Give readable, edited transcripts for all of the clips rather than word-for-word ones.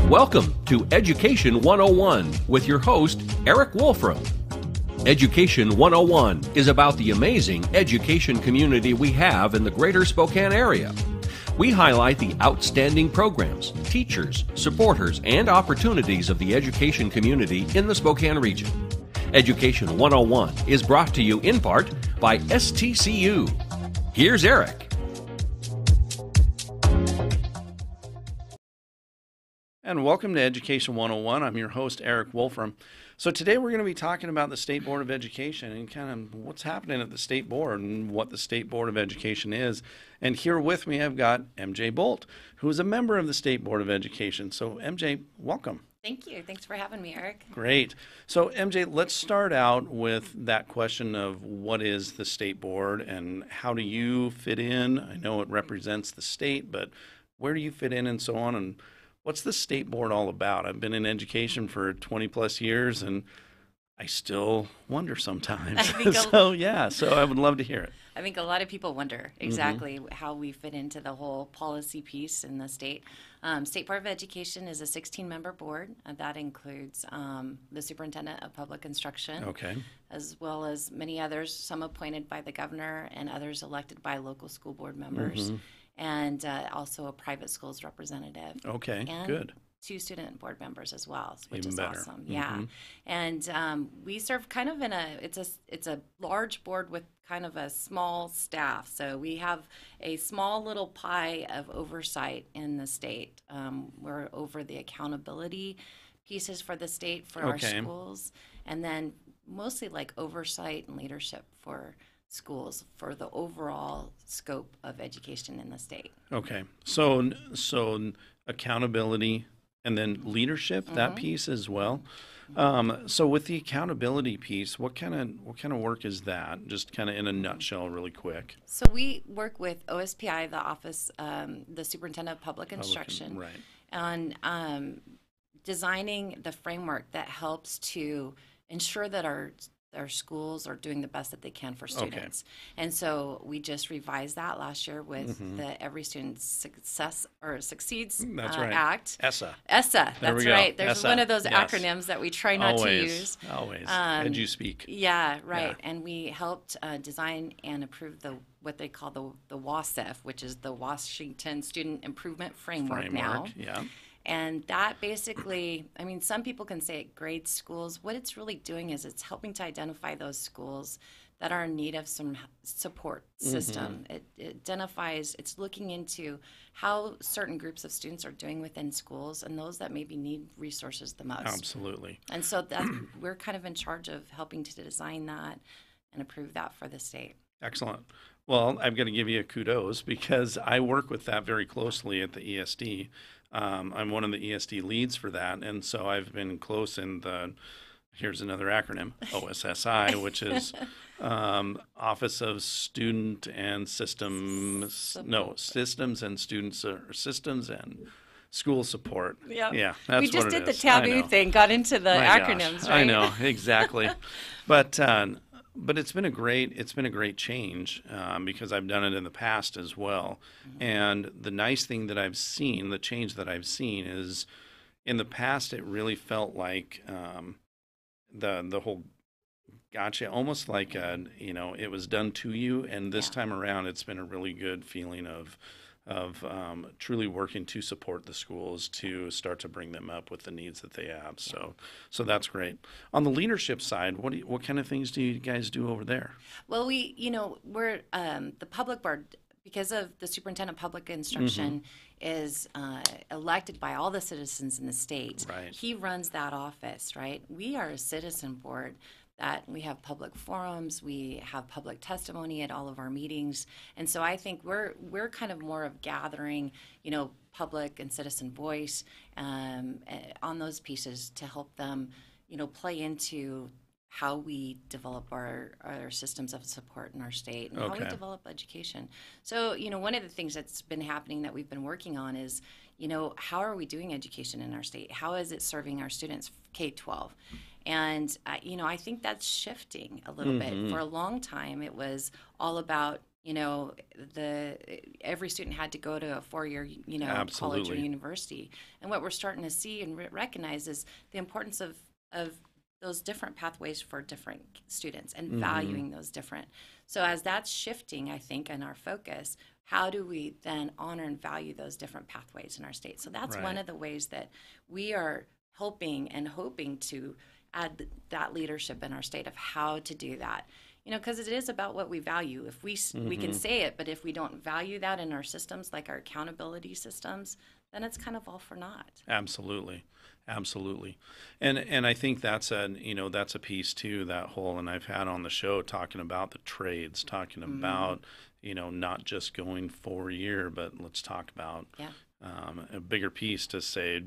Welcome to Education 101 with your host, Erik Wolfram. Education 101 is about the amazing education community we have in the greater Spokane area. We highlight the outstanding programs, teachers, supporters, and opportunities of the education community in the Spokane region. Education 101 is brought to you in part by STCU. Here's Erik. And welcome to Education 101. I'm your host, Erik Wolfram. So today we're going to be talking about the State Board of Education and kind of what's happening at the State Board and what the State Board of Education is. And here with me, I've got MJ Bolt, who is a member of the State Board of Education. So MJ, welcome. Thank you. Thanks for having me, Erik. Great. So MJ, let's start out with that question of what is the State Board and how do you fit in? I know it represents the state, but where do you fit in and so on? And what's the State Board all about? I've been in education for 20 plus years and I still wonder sometimes. So I would love to hear it. I think a lot of people wonder exactly how we fit into the whole policy piece in the state. State Board of Education is a 16-member board. That includes the Superintendent of Public Instruction, as well as many others, some appointed by the governor and others elected by local school board members. And also a private schools representative. Okay, and good. 2 student board members as well, which is awesome. Yeah, and we serve kind of in it's a large board with kind of a small staff. So we have a small little pie of oversight in the state. We're over the accountability pieces for the state for our schools, and then mostly like oversight and leadership for schools for the overall scope of education in the state. Okay, so accountability and then leadership, that piece as well. So with the accountability piece, what kind of work is that? Just kind of in a nutshell, really quick. So we work with OSPI, the office, the Superintendent of Public Instruction, on designing the framework that helps to ensure that our schools are doing the best that they can for students. And so we just revised that last year with the Every Student Success or Succeeds Act. ESSA. ESSA, that's right. There's ESSA. One of those acronyms that we try not to use. Always. EduSpeak. Yeah, right. Yeah. And we helped design and approve what they call the WASF, which is the Washington Student Improvement Framework now. Yeah. And that basically, I mean, some people can say it grades schools. What it's really doing is it's helping to identify those schools that are in need of some support system. It identifies, it's looking into how certain groups of students are doing within schools and those that maybe need resources the most. Absolutely. And so we're kind of in charge of helping to design that and approve that for the state. Excellent. Well, I've got to give you a kudos because I work with that very closely at the ESD. I'm one of the ESD leads for that, and so I've been close in here's another acronym, OSSI, which is Office of Student and Systems and Students, or Systems and School Support. Yep. Yeah, that's we just what it did is. The taboo thing, got into the acronyms, right? I know, exactly. But it's been a great change because I've done it in the past as well. And the nice thing that I've seen, the change that I've seen is in the past it really felt like the whole gotcha, almost like it was done to you. And this time around, it's been a really good feeling of truly working to support the schools to start to bring them up with the needs that they have. So that's great. On the leadership side, what kind of things do you guys do over there? Well, we're the public board, because of the Superintendent of Public Instruction is elected by all the citizens in the state. Right. He runs that office, right? We are a citizen board that we have public forums, we have public testimony at all of our meetings, and so I think we're kind of more of gathering, public and citizen voice on those pieces to help them, play into how we develop our systems of support in our state and how we develop education. So, one of the things that's been happening that we've been working on is, how are we doing education in our state? How is it serving our students K-12? And, I think that's shifting a little bit. For a long time, it was all about every student had to go to a 4-year, college or Absolutely. university. And what we're starting to see and recognize is the importance of those different pathways for different students and valuing those different. So as that's shifting, I think, in our focus, how do we then honor and value those different pathways in our state? So that's one Right. of the ways that we are hoping to add that leadership in our state of how to do that. Because it is about what we value. If we can say it, but if we don't value that in our systems, like our accountability systems, then it's kind of all for naught. Absolutely. Absolutely. And I think that's a piece too, that whole, and I've had on the show talking about the trades, talking about, not just going 4-year, but let's talk about a bigger piece to say,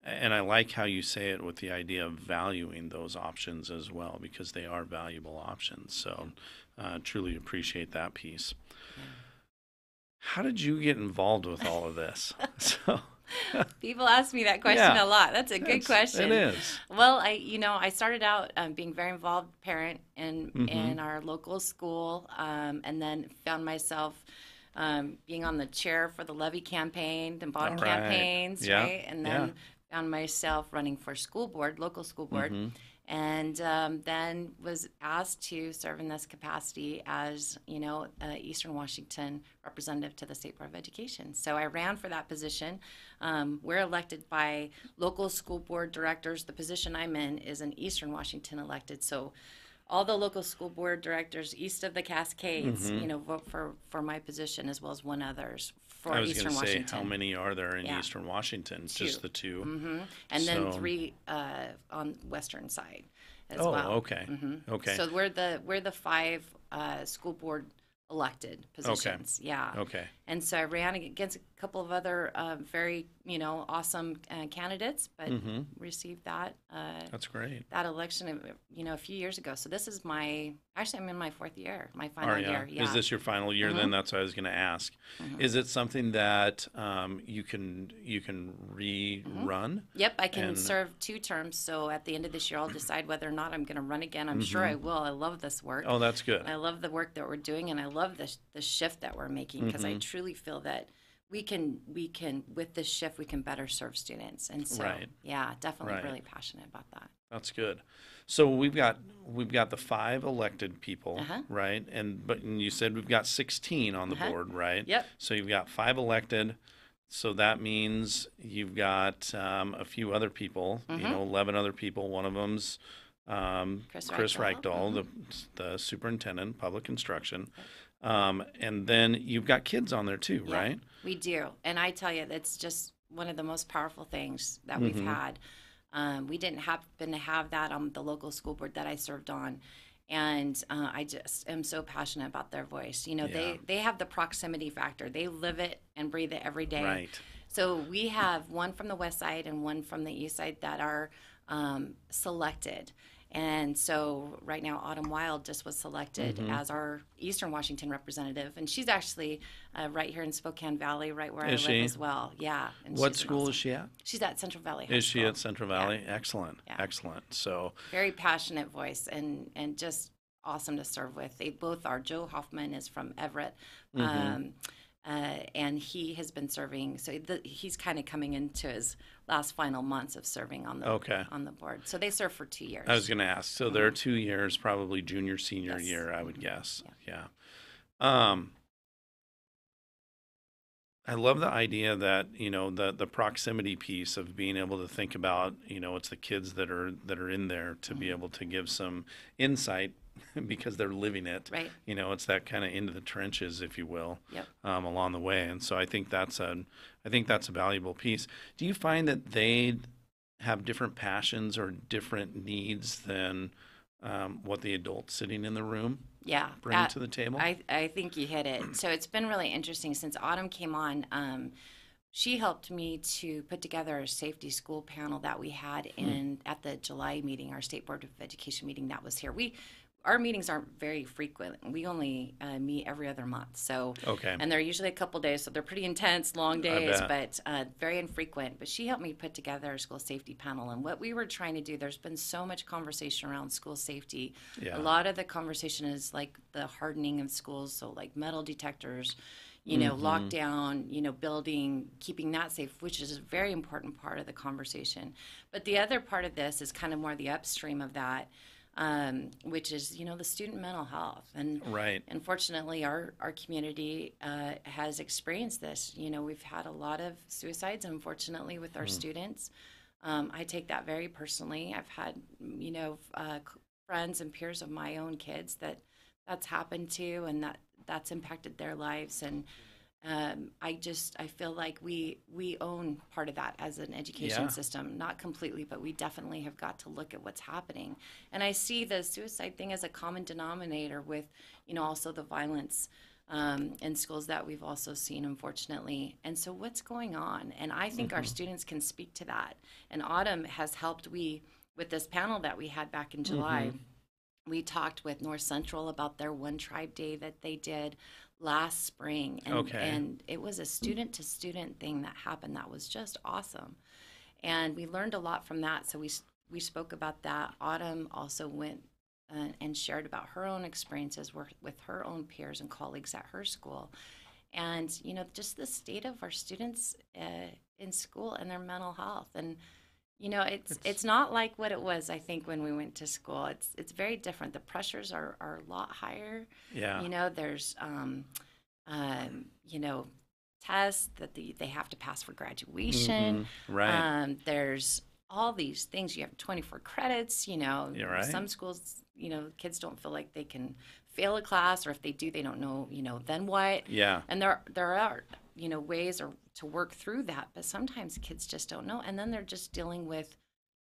and I like how you say it with the idea of valuing those options as well, because they are valuable options. So truly appreciate that piece. Yeah. How did you get involved with all of this? People ask me that question a lot. That's a good question. It is. Well, I started out being a very involved parent in our local school, and then found myself being on the chair for the levy campaign and bond All right. campaigns, Yeah. right? And then found myself running for local school board. And then was asked to serve in this capacity as, Eastern Washington representative to the State Board of Education. So I ran for that position. We're elected by local school board directors. The position I'm in is an Eastern Washington elected. So all the local school board directors east of the Cascades, vote for my position, as well as one others for I was Eastern going to say, Washington. how many are there in Yeah. Eastern Washington? 2. Just the 2? And then So- 3 on western side as Oh, well. okay. Okay. So we're the 5 school board elected positions. Yeah. Okay. And so I ran against a couple of other very awesome candidates, but received that That's great. that election a few years ago. So this is I'm in my 4th year, my final Are ya? year. Yeah. Is this your final year then? That's what I was going to ask. Is it something that you can rerun? Yep, I can And- serve 2 terms. So at the end of this year, I'll decide whether or not I'm going to run again. I'm sure I will. I love this work. Oh, that's good. I love the work that we're doing, and I love the shift that we're making, because I truly feel that we can with this shift we can better serve students. And so Right. yeah, definitely Right. really passionate about that. That's good. So we've got the 5 elected people, Uh-huh. right? And you said we've got 16 on the board, right? Yep. So you've got 5 elected. So that means you've got a few other people, 11 other people. One of them's Chris Reichdahl, the superintendent, public instruction. And then you've got kids on there too, Yeah, right? we do. And I tell you, that's just one of the most powerful things that we've had. We didn't happen to have that on the local school board that I served on. And I just am so passionate about their voice. They have the proximity factor. They live it and breathe it every day. Right. So we have one from the west side and one from the east side that are selected. And so right now, Autumn Wild just was selected as our Eastern Washington representative. And she's actually right here in Spokane Valley, right where I Is live she? as well. Yeah. And What she's an school awesome- is she at? She's at Central Valley High Is she School. at Central Valley? Excellent. Yeah. Excellent. So Very passionate voice and just awesome to serve with. They both are. Joe Hoffman is from Everett. And he has been serving, so he's kind of coming into his last final months of serving on the board. So they serve for 2 years. I was going to ask. So they're 2 years, probably junior, senior Yes. year, I would guess. Yeah. I love the idea that the proximity piece of being able to think about it's the kids that are in there to be able to give some insight because they're living it. Right. It's that kind of into the trenches, if you will, Yep. along the way. And so I think that's a valuable piece. Do you find that they have different passions or different needs than what the adults sitting in the room bring to the table? I think you hit it. So it's been really interesting since Autumn came on. She helped me to put together a safety school panel that we had at the July meeting, our State Board of Education meeting that was here. our meetings aren't very frequent. We only meet every other month. So, Okay. And they're usually a couple days, so they're pretty intense, long days, but very infrequent. But she helped me put together a school safety panel. And what we were trying to do, there's been so much conversation around school safety. Yeah. A lot of the conversation is like the hardening of schools, so like metal detectors, you know, lockdown, you know, building, keeping that safe, which is a very important part of the conversation. But the other part of this is kind of more the upstream of that, which is, you know, the student mental health. And unfortunately, our community has experienced this. You know, we've had a lot of suicides, unfortunately, with our students. I take that very personally. I've had, you know, friends and peers of my own kids that's happened to, and that's impacted their lives. And I feel like we own part of that as an education system, not completely, but we definitely have got to look at what's happening. And I see the suicide thing as a common denominator with, you know, also the violence in schools that we've also seen, unfortunately. And so what's going on? And I think our students can speak to that. And Autumn has helped with this panel that we had back in July. We talked with North Central about their One Tribe Day that they did last spring. And it was a student-to-student thing that happened that was just awesome. And we learned a lot from that. So we spoke about that. Autumn also went and shared about her own experiences with her own peers and colleagues at her school. And, you know, just the state of our students in school and their mental health. And you know, it's not like what it was, I think, when we went to school. It's very different. The pressures are a lot higher. Yeah. You know, there's, you know, tests that they have to pass for graduation. Right. There's all these things. You have 24 credits, you know. You're right. Some schools, you know, kids don't feel like they can fail a class, or if they do, they don't know, you know, then what. Yeah. And there are, you know, ways to work through that, but sometimes kids just don't know, and then they're just dealing with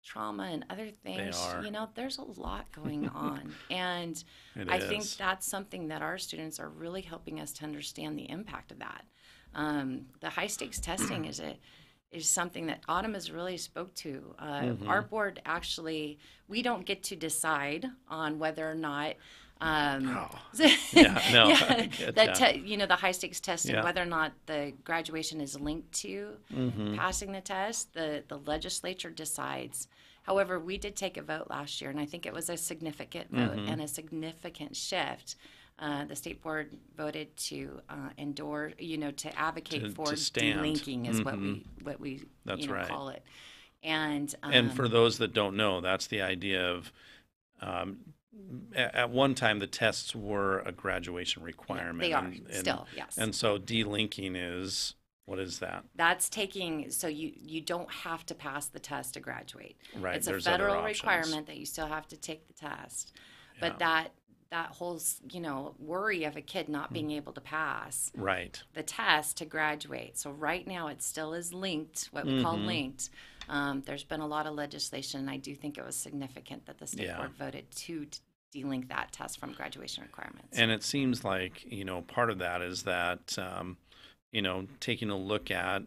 trauma and other things. You know, there's a lot going on, and I think that's something that our students are really helping us to understand the impact of that. The high stakes testing is something that Autumn has really spoke to. Our board actually, we don't get to decide on whether or not you know, the high stakes testing, whether or not the graduation is linked to passing the test. The legislature decides. However, we did take a vote last year, and I think it was a significant vote and a significant shift. The state board voted to endorse, you know, to advocate for delinking is what we that's you know, right. call it. And for those that don't know, that's the idea of at one time the tests were a graduation requirement. They are still, yes. And so delinking is, what is that? That's taking, so you don't have to pass the test to graduate. Right. It's a federal requirement that you still have to take the test. But that whole, you know, worry of a kid not being able to pass the test to graduate. So right now it still is linked, what we call linked. There's been a lot of legislation, and I do think it was significant that the state board voted to delink that test from graduation requirements. And it seems like, you know, part of that is that, you know, taking a look at,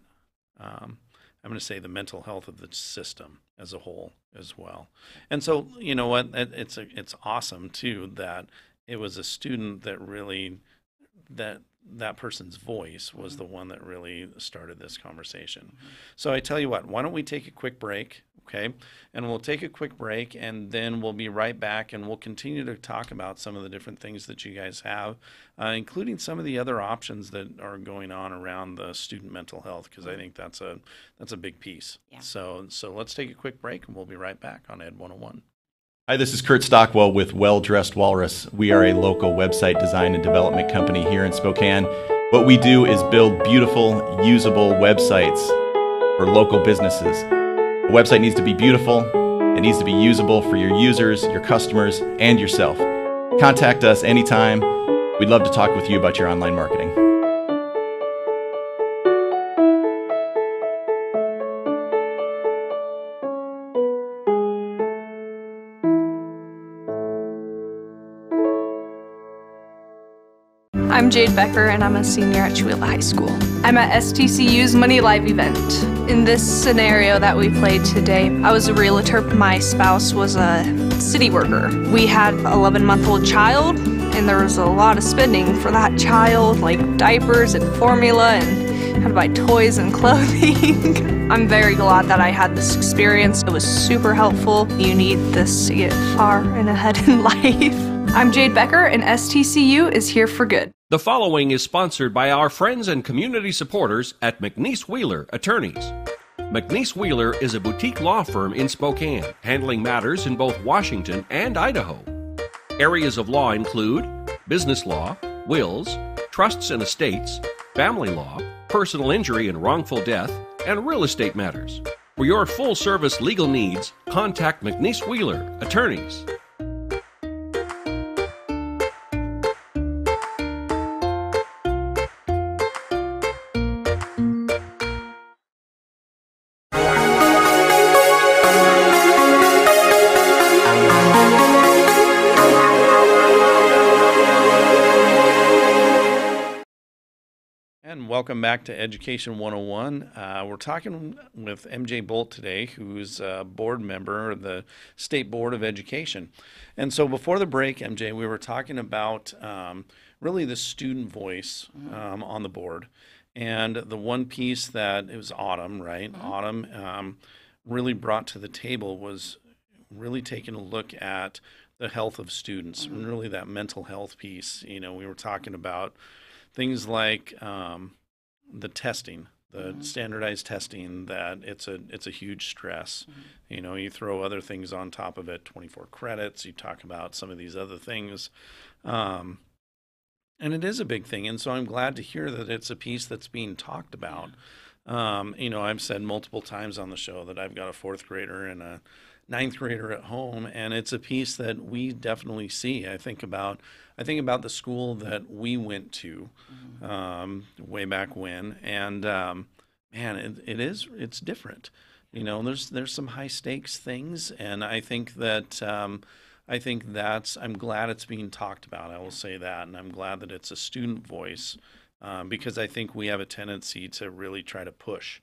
I'm going to say the mental health of the system as a whole as well. And so, you know what, it's awesome too that it was a student that really, that person's voice was the one that really started this conversation. So I tell you what, why don't we take a quick break, okay? And we'll take a quick break, and then we'll be right back, and we'll continue to talk about some of the different things that you guys have, including some of the other options that are going on around the student mental health, because I think that's a big piece. Yeah. So let's take a quick break, and we'll be right back on Ed 101. Hi, this is Kurt Stockwell with Well Dressed Walrus. We are a local website design and development company here in Spokane. What we do is build beautiful, usable websites for local businesses. A website needs to be beautiful, it needs to be usable for your users, your customers, and yourself. Contact us anytime. We'd love to talk with you about your online marketing. I'm Jade Becker, and I'm a senior at Chewelah High School. I'm at STCU's Money Live event. In this scenario that we played today, I was a realtor. My spouse was a city worker. We had an 11-month-old child, and there was a lot of spending for that child, like diapers and formula, and had to buy toys and clothing. I'm very glad that I had this experience. It was super helpful. You need this to get far and ahead in life. I'm Jade Becker, and STCU is here for good. The following is sponsored by our friends and community supporters at McNeese Wheeler Attorneys. McNeese Wheeler is a boutique law firm in Spokane, handling matters in both Washington and Idaho. Areas of law include business law, wills, trusts and estates, family law, personal injury and wrongful death, and real estate matters. For your full-service legal needs, contact McNeese Wheeler Attorneys. And welcome back to Education 101. We're talking with MJ Bolt today, who's a board member of the State Board of Education. And so before the break, MJ, we were talking about really the student voice on the board. And the one piece that it was Autumn, right? Autumn really brought to the table was really taking a look at the health of students and really that mental health piece. You know, we were talking about things like the testing, the standardized testing, that it's a huge stress. You know, you throw other things on top of it, 24 credits, you talk about some of these other things. And it is a big thing. And so I'm glad to hear that it's a piece that's being talked about. You know, I've said multiple times on the show that I've got a 4th grader and a 9th grader at home, and it's a piece that we definitely see. I think about the school that we went to way back when, and man, it's different. You know, there's some high stakes things, and I think that's I'm glad it's being talked about. I will say that, and I'm glad that it's a student voice because I think we have a tendency to really try to push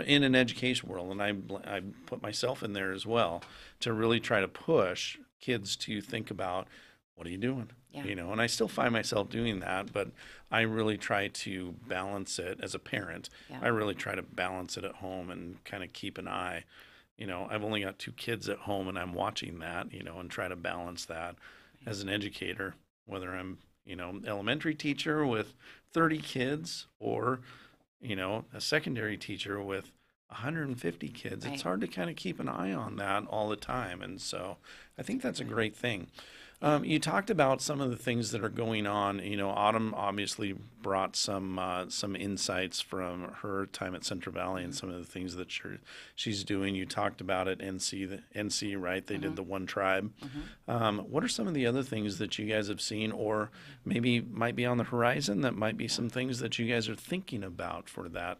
in an education world, and I put myself in there as well, to really try to push kids to think about, what are you doing? Yeah. You know, and I still find myself doing that, but I really try to balance it as a parent. Yeah. I really try to balance it at home and kind of keep an eye. You know, I've only got 2 kids at home, and I'm watching that, you know, and try to balance that as an educator, whether I'm, you know, elementary teacher with 30 kids or, you know, a secondary teacher with 150 kids. Right. It's hard to kind of keep an eye on that all the time. And so I think that's a great thing. You talked about some of the things that are going on. You know, Autumn obviously brought some insights from her time at Central Valley and some of the things that she's doing. You talked about it, NC, right? They did the One Tribe. What are some of the other things that you guys have seen, or maybe might be on the horizon, that might be some things that you guys are thinking about for that?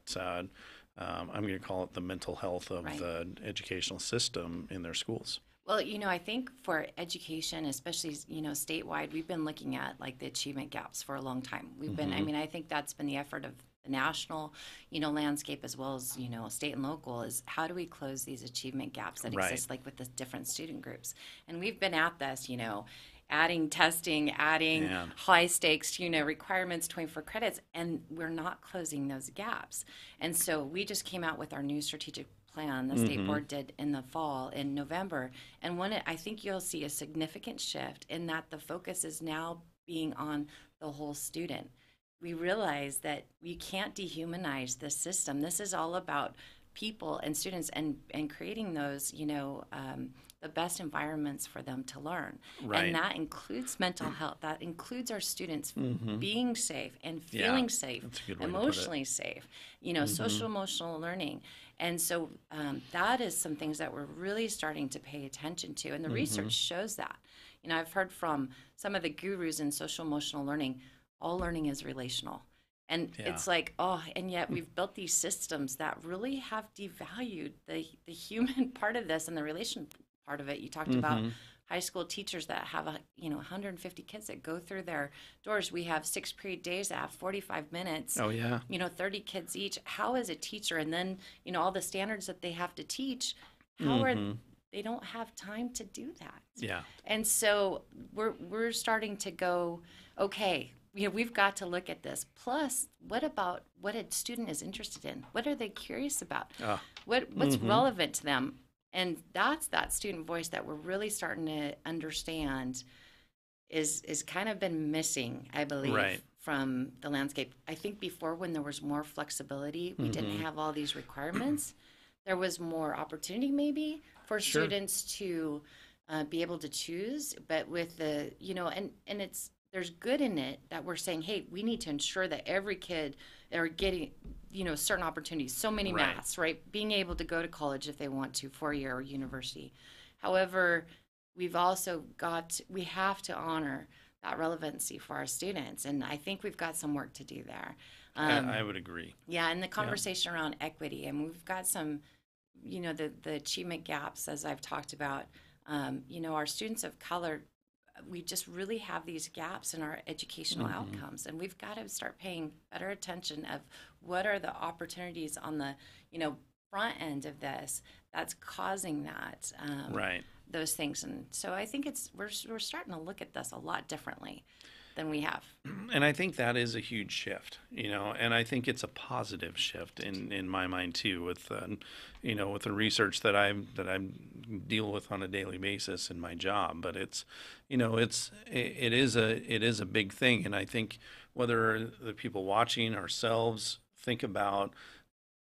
I'm going to call it the mental health of the educational system in their schools. Well, you know, I think for education, especially, you know, statewide, we've been looking at like the achievement gaps for a long time. We've been, I mean, I think that's been the effort of the national, you know, landscape as well as, you know, state and local, is how do we close these achievement gaps that exist, like with the different student groups. And we've been at this, you know, adding testing, adding high stakes, you know, requirements, 24 credits, and we're not closing those gaps. And so we just came out with our new strategic plan, the state board did in the fall, in November. And I think you'll see a significant shift in that the focus is now being on the whole student. We realize that we can't dehumanize this system. This is all about people and students and creating those, you know, the best environments for them to learn. Right. And that includes mental health. That includes our students being safe and feeling safe, emotionally safe, you know, social emotional learning. And so that is some things that we're really starting to pay attention to. And the research shows that. You know, I've heard from some of the gurus in social emotional learning, all learning is relational. And it's like, oh, and yet we've built these systems that really have devalued the human part of this and the relation part of it. You talked about high school teachers that have 150 kids that go through their doors. We have 6 period days that have 45 minutes. Oh yeah. 30 kids each. How is a teacher, and then all the standards that they have to teach, how are they don't have time to do that. Yeah. And so we're starting to go, okay, we've got to look at this. Plus, what about what a student is interested in? What are they curious about? What's relevant to them? And that's that student voice that we're really starting to understand is kind of been missing, I believe, from the landscape. I think before, when there was more flexibility, we didn't have all these requirements. There was more opportunity maybe for students to be able to choose. But with the, and there's good in it that we're saying, hey, we need to ensure that every kid are getting, certain opportunities, so many maths, right? Being able to go to college if they want to, 4-year or university. However, we've also we have to honor that relevancy for our students. And I think we've got some work to do there. I would agree. Yeah, and the conversation around equity. And we've got some, the achievement gaps, as I've talked about. Our students of color, we just really have these gaps in our educational outcomes. And we've got to start paying better attention of what are the opportunities on the, front end of this that's causing that. Those things. And so I think we're starting to look at this a lot differently than we have. And I think that is a huge shift, and I think it's a positive shift in my mind too, with with the research that I deal with on a daily basis in my job. But it is a big thing, and I think whether the people watching, ourselves, think about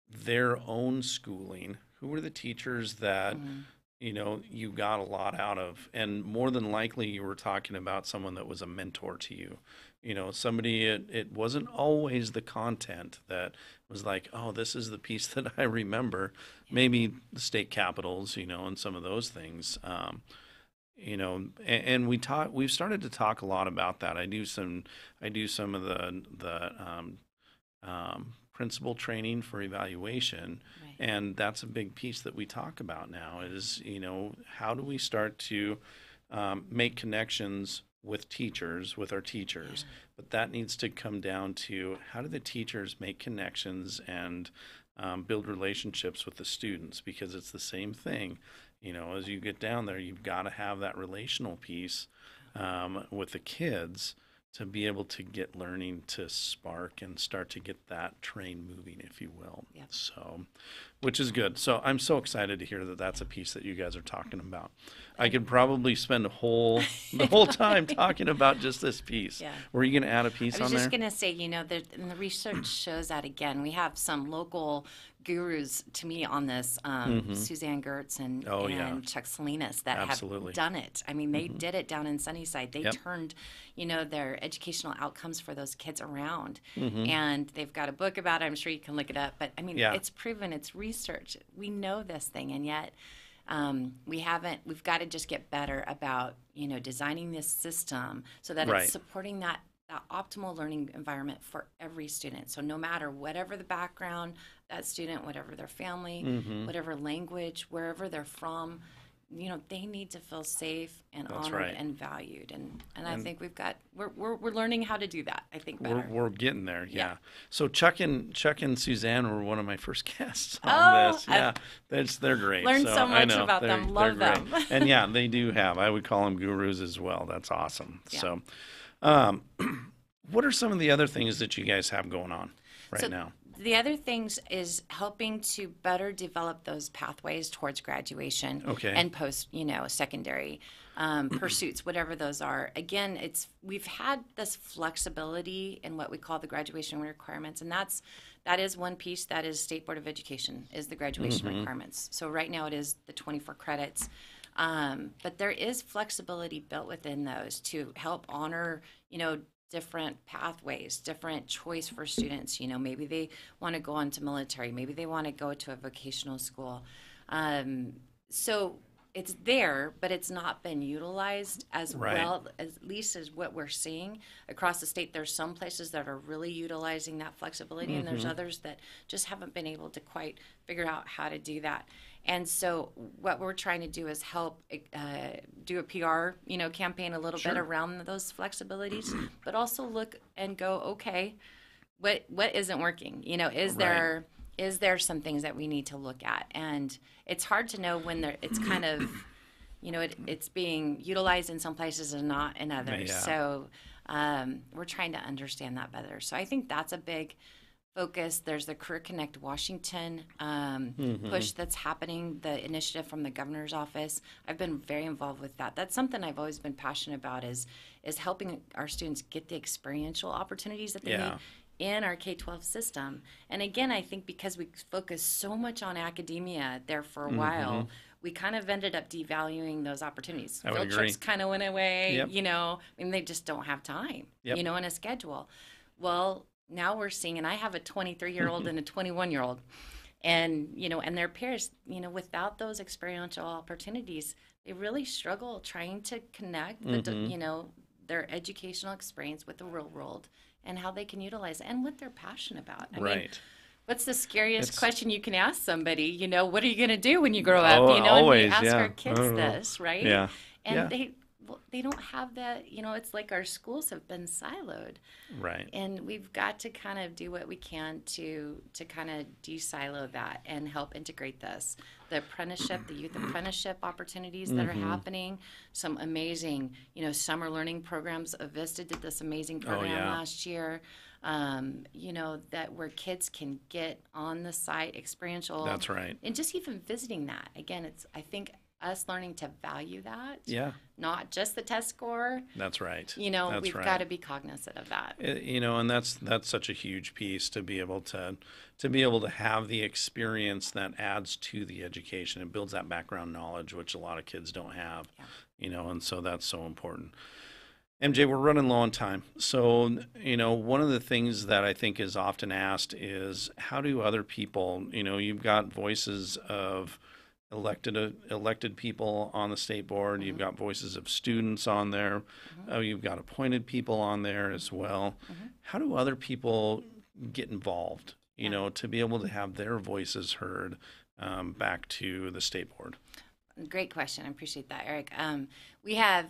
their own schooling, who were the teachers that you got a lot out of, and more than likely you were talking about someone that was a mentor to you, somebody, it wasn't always the content that was like, oh, this is the piece that I remember. Maybe the state capitals, and some of those things, and we've started to talk a lot about that. I do some of the principal training for evaluation. And that's a big piece that we talk about now is, how do we start to make connections with our teachers? But that needs to come down to how do the teachers make connections and build relationships with the students? Because it's the same thing. As you get down there, you've got to have that relational piece with the kids to be able to get learning to spark and start to get that train moving, if you will. Yep. So, which is good. So I'm so excited to hear that that's a piece that you guys are talking about. I could probably spend the whole time talking about just this piece. Yeah. Were you going to add a piece on there? I was just going to say, and the research shows that, again, we have some local gurus to me on this, Suzanne Gertz and Chuck Salinas that have done it. I mean, they did it down in Sunnyside. They turned, their educational outcomes for those kids around. And they've got a book about it. I'm sure you can look it up. But, I mean, it's proven. It's research. We know this thing. And yet we've got to just get better about, designing this system so that it's supporting that optimal learning environment for every student. So no matter whatever the background, that student, whatever their family, whatever language, wherever they're from, they need to feel safe and honored and valued. And I think we're learning how to do that, I think, better. We're getting there, yeah. So Chuck and Suzanne were one of my first guests on this. They're great. Learned so much about them. Love them. And they do have, I would call them gurus as well. That's awesome. Yeah. So what are some of the other things that you guys have going on now? The other things is helping to better develop those pathways towards graduation and post, secondary pursuits, whatever those are. Again, we've had this flexibility in what we call the graduation requirements, and that is one piece. That is State Board of Education is the graduation requirements. So right now it is the 24 credits. But there is flexibility built within those to help honor, different pathways, different choice for students. Maybe they want to go on to military. Maybe they want to go to a vocational school. So it's there, but it's not been utilized as well, at least as what we're seeing across the state. There's some places that are really utilizing that flexibility, and there's others that just haven't been able to quite figure out how to do that. And so what we're trying to do is help do a PR, campaign a little bit around those flexibilities, but also look and go, okay, what isn't working? Is there is there some things that we need to look at? And it's hard to know when it's kind of, it's being utilized in some places and not in others. Yeah. So we're trying to understand that better. So I think that's a big focus. There's the Career Connect Washington push that's happening, the initiative from the governor's office. I've been very involved with that. That's something I've always been passionate about is helping our students get the experiential opportunities that they need in our K-12 system. And again, I think because we focus so much on academia there for a while, we kind of ended up devaluing those opportunities. I would Field agree. trips kind of went away, Yep. they just don't have time, Yep. in a schedule. Well, now we're seeing, and I have a 23-year-old and a 21-year-old, and, and their peers, without those experiential opportunities, they really struggle trying to connect with, their educational experience with the real world and how they can utilize it and what they're passionate about. I mean, what's the scariest question you can ask somebody? What are you going to do when you grow up? Always, and we ask yeah. our kids this, right? Yeah. And they don't have that, it's like our schools have been siloed. Right. And we've got to kind of do what we can to kind of de-silo that and help integrate this. The apprenticeship, the youth apprenticeship opportunities that are happening, some amazing, summer learning programs. Avista did this amazing program last year, that where kids can get on the site experiential. That's right. And just even visiting that. Again, I think us learning to value that. Yeah. Not just the test score. That's right. We've got to be cognizant of that. And that's such a huge piece to be able to have the experience that adds to the education. It builds that background knowledge, which a lot of kids don't have. Yeah. And so that's so important. MJ, we're running low on time. So, one of the things that I think is often asked is, how do other people, you've got voices of elected people on the state board. You've got voices of students on there. You've got appointed people on there as well. How do other people get involved, to be able to have their voices heard back to the state board? Great question. I appreciate that, Eric. We have,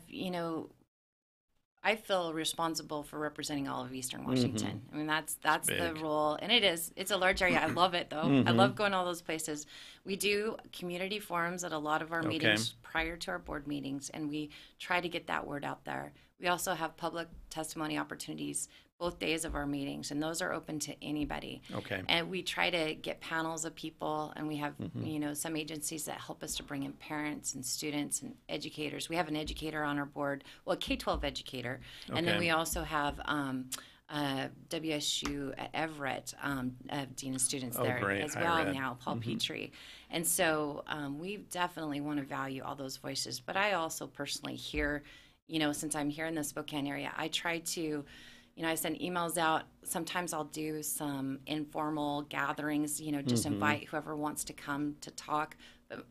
I feel responsible for representing all of Eastern Washington. I mean, that's the role, and it's a large area. I love it though. I love going all those places. We do community forums at a lot of our meetings prior to our board meetings, and we try to get that word out there. We also have public testimony opportunities both days of our meetings, and those are open to anybody. Okay. And we try to get panels of people, and we have some agencies that help us to bring in parents and students and educators. We have an educator on our board, well, a K-12 educator, and then we also have WSU at Everett, Dean of Students there as well now, Paul Petrie. And so we definitely want to value all those voices. But I also personally hear, since I'm here in the Spokane area, I try to, I send emails out. Sometimes I'll do some informal gatherings, just invite whoever wants to come to talk. But,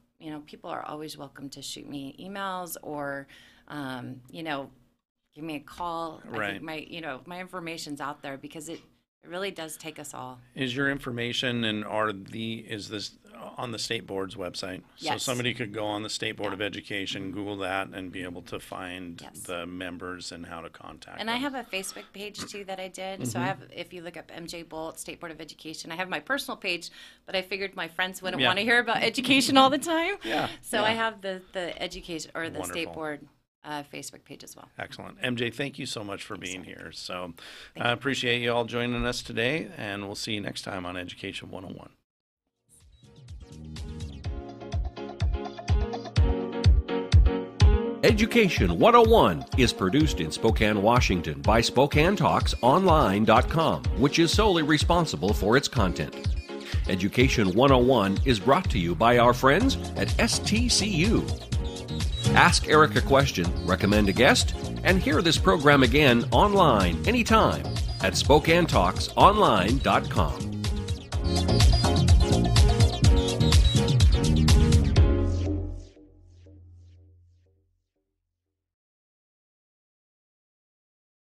people are always welcome to shoot me emails or, give me a call. Right. I think my information's out there because it really does take us all. Is your information is this on the state board's website? Yes. So somebody could go on the State Board of Education, Google that, and be able to find the members and how to contact them. And I have a Facebook page too that I did. So I have, if you look up MJ Bolt, State Board of Education, I have my personal page, but I figured my friends wouldn't want to hear about education all the time. So I have the education or the Wonderful. State Board Facebook page as well. Excellent. MJ, thank you so much for being here. So I appreciate you all joining us today, and we'll see you next time on Education 101. Education 101 is produced in Spokane, Washington by SpokaneTalksOnline.com, which is solely responsible for its content. Education 101 is brought to you by our friends at STCU. Ask Erik a question, recommend a guest, and hear this program again online anytime at SpokaneTalksOnline.com.